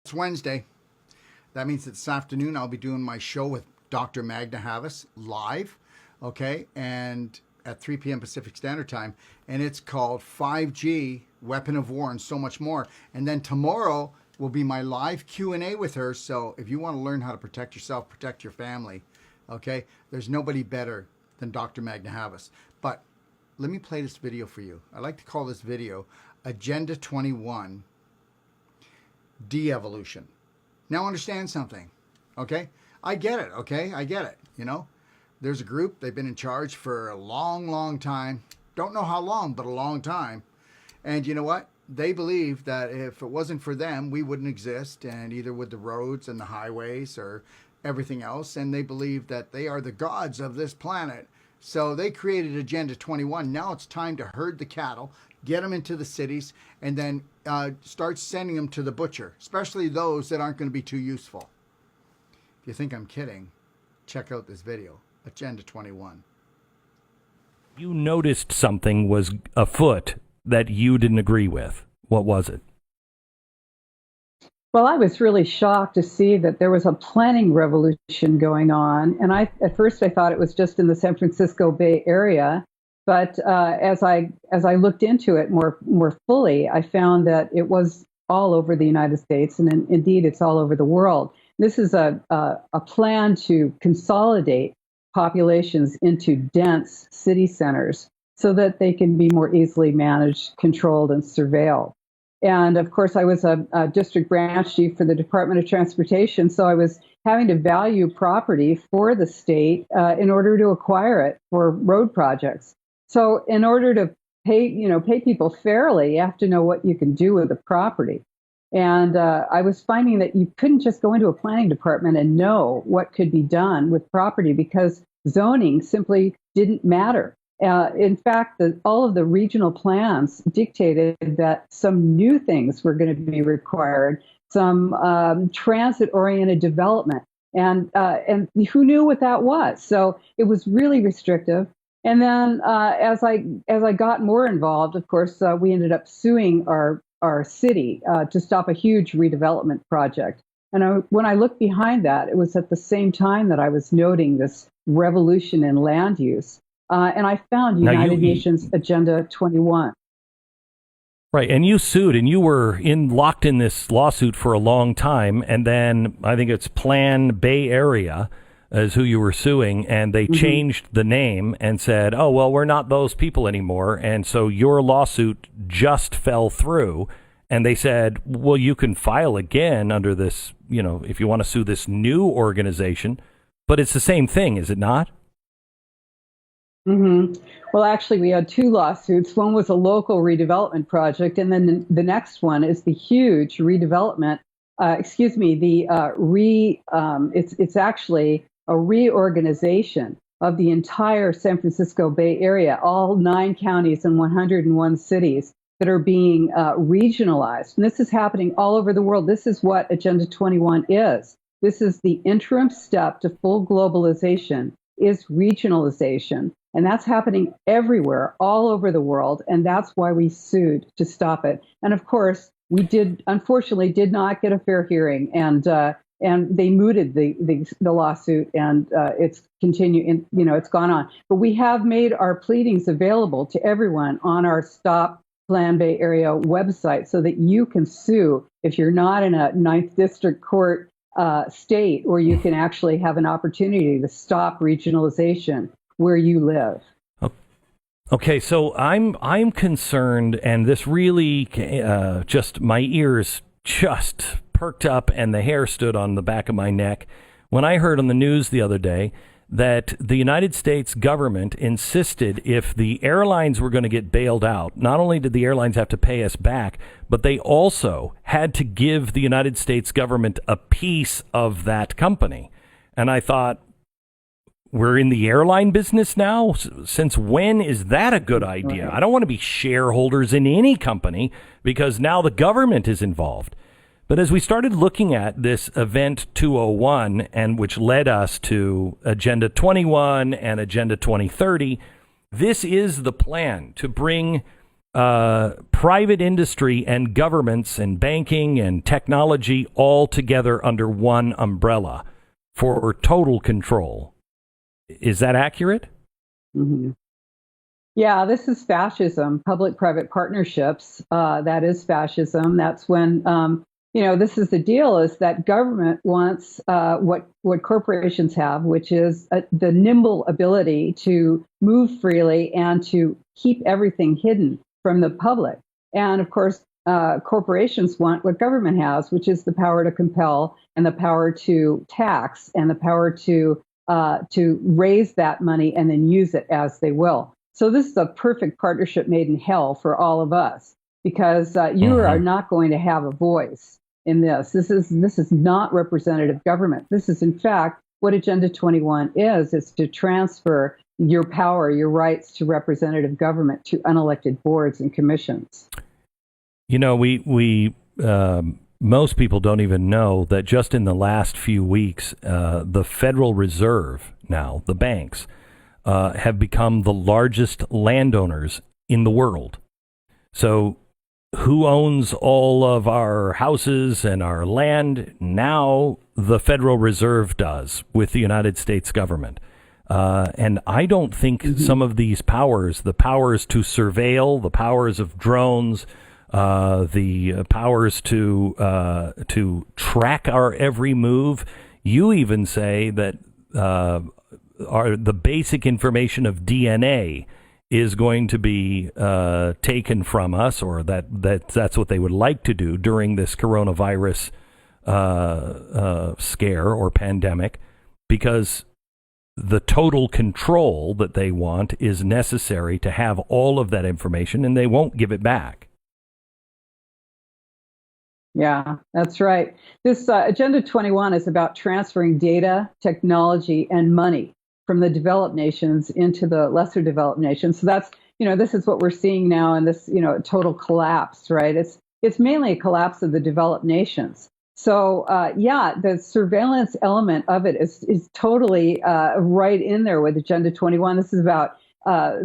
It's Wednesday. That means that this afternoon I'll be doing my show with Dr. Magda Havas live, okay, and at 3 p.m. Pacific Standard Time, and it's called 5G, Weapon of War, and so much more. And then tomorrow will be my live Q&A with her, so if you want to learn how to protect yourself, protect your family, okay, there's nobody better than Dr. Magda Havas. But let me play this video for you. I like to call this video Agenda 21 De-evolution. Now understand something, okay? I get it, okay? I get it, you know? There's a group, they've been in charge for a long, long time. Don't know how long, but a long time. And you know what? They believe that if it wasn't for them, we wouldn't exist, and either with the roads and the highways or everything else. And they believe that they are the gods of this planet. So they created Agenda 21. Now it's time to herd the cattle, get them into the cities, and then start sending them to the butcher, especially those that aren't going to be too useful. If you think I'm kidding, check out this video, Agenda 21. You noticed something was afoot that you didn't agree with. What was it? Well, I was really shocked to see that there was a planning revolution going on. And at first I thought it was just in the San Francisco Bay Area. But as I looked into it more fully, I found that it was all over the United States, and indeed it's all over the world. This is a plan to consolidate populations into dense city centers so that they can be more easily managed, controlled, and surveilled. And of course, I was a district branch chief for the Department of Transportation, so I was having to value property for the state in order to acquire it for road projects. So in order to pay people fairly, you have to know what you can do with the property. And I was finding that you couldn't just go into a planning department and know what could be done with property because zoning simply didn't matter. In fact, all of the regional plans dictated that some new things were going to be required, some transit-oriented development, and who knew what that was? So it was really restrictive. And then as I got more involved, of course, we ended up suing our city to stop a huge redevelopment project. And when I looked behind that, it was at the same time that I was noting this revolution in land use. And I found United Nations Agenda 21. Right, and you sued, and you were locked in this lawsuit for a long time, and then I think it's Plan Bay Area is who you were suing, and they changed the name and said, oh, well, we're not those people anymore, and so your lawsuit just fell through, and they said, well, you can file again under this, if you want to sue this new organization, but it's the same thing, is it not? Mm-hmm. Well, actually, we had two lawsuits. One was a local redevelopment project, and then the next one is the huge redevelopment. It's actually a reorganization of the entire San Francisco Bay Area, all 9 counties and 101 cities that are being regionalized. And this is happening all over the world. This is what Agenda 21 is. This is the interim step to full globalization, is regionalization. And that's happening everywhere, all over the world. And that's why we sued to stop it. And of course, we unfortunately did not get a fair hearing. And they mooted the lawsuit, and it's continued. It's gone on. But we have made our pleadings available to everyone on our Stop Plan Bay Area website, so that you can sue if you're not in a 9th District Court state, or you can actually have an opportunity to stop regionalization where you live. Okay, so I'm concerned, and this really just my ears just perked up and the hair stood on the back of my neck when I heard on the news the other day that the United States government insisted if the airlines were going to get bailed out, not only did the airlines have to pay us back, but they also had to give the United States government a piece of that company. And I thought, we're in the airline business now? Since when is that a good idea? I don't want to be shareholders in any company because now the government is involved. But as we started looking at this Event 201, and which led us to Agenda 21 and Agenda 2030, this is the plan to bring private industry and governments and banking and technology all together under one umbrella for total control. Is that accurate? Mm-hmm. Yeah, this is fascism, public-private partnerships. That is fascism. That's when, this is the deal, is that government wants what corporations have, which is the nimble ability to move freely and to keep everything hidden from the public. And of course, corporations want what government has, which is the power to compel and the power to tax and the power to raise that money and then use it as they will. So this is a perfect partnership made in hell for all of us, because you are not going to have a voice in this. This is not representative government. This is, in fact, what Agenda 21 is to transfer your power, your rights to representative government to unelected boards and commissions. You know, we most people don't even know that just in the last few weeks, the Federal Reserve, now the banks, have become the largest landowners in the world. So who owns all of our houses and our land? Now the Federal Reserve does, with the United States government. And I don't think some of these powers, the powers to surveil, the powers of drones, the powers to track our every move, you even say that the basic information of DNA is going to be taken from us, or that's what they would like to do during this coronavirus scare or pandemic, because the total control that they want is necessary to have all of that information, and they won't give it back. Yeah, that's right. This Agenda 21 is about transferring data, technology, and money from the developed nations into the lesser developed nations. So that's, this is what we're seeing now in this, total collapse, right? It's mainly a collapse of the developed nations. So, the surveillance element of it is totally right in there with Agenda 21. This is about,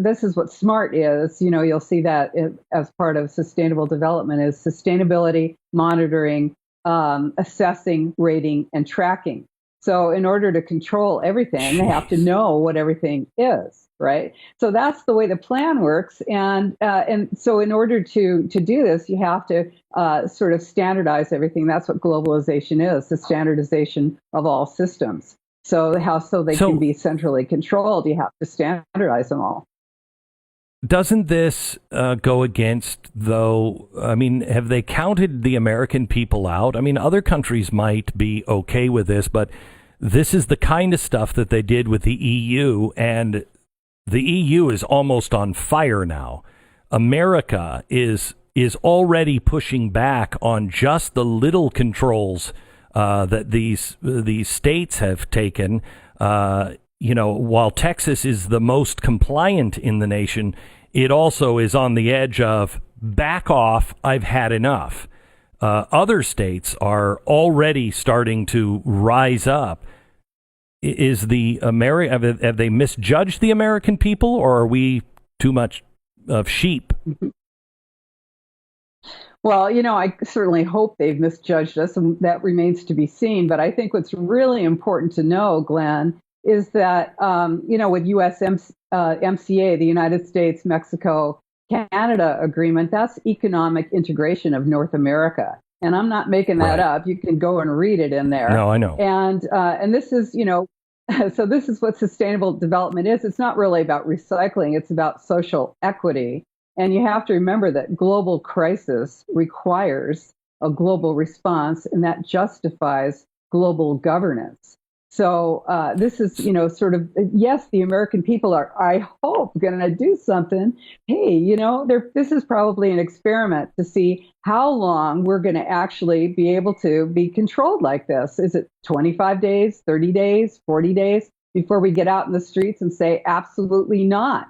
this is what SMART is. You'll see that as part of sustainable development is sustainability, monitoring, assessing, rating, and tracking. So in order to control everything, they have to know what everything is, right? So that's the way the plan works. And so in order to do this, you have to sort of standardize everything. That's what globalization is, the standardization of all systems. So they can be centrally controlled, you have to standardize them all. Doesn't this go against, though, have they counted the American people out? Other countries might be okay with this, but this is the kind of stuff that they did with the EU, and the EU is almost on fire now. America is already pushing back on just the little controls that these states have taken. While Texas is the most compliant in the nation, it also is on the edge of back off, I've had enough. Other states are already starting to rise up. Have they misjudged the American people, or are we too much of sheep? Well, I certainly hope they've misjudged us, and that remains to be seen. But I think what's really important to know, Glenn, is that, with USMCA, the United States, Mexico, Canada agreement, that's economic integration of North America. And I'm not making that up. You can go and read it in there. No, I know. And this is, so this is what sustainable development is. It's not really about recycling. It's about social equity. And you have to remember that global crisis requires a global response, and that justifies global governance. So this is, sort of, yes, the American people are, I hope, going to do something. Hey, this is probably an experiment to see how long we're going to actually be able to be controlled like this. Is it 25 days, 30 days, 40 days before we get out in the streets and say, absolutely not?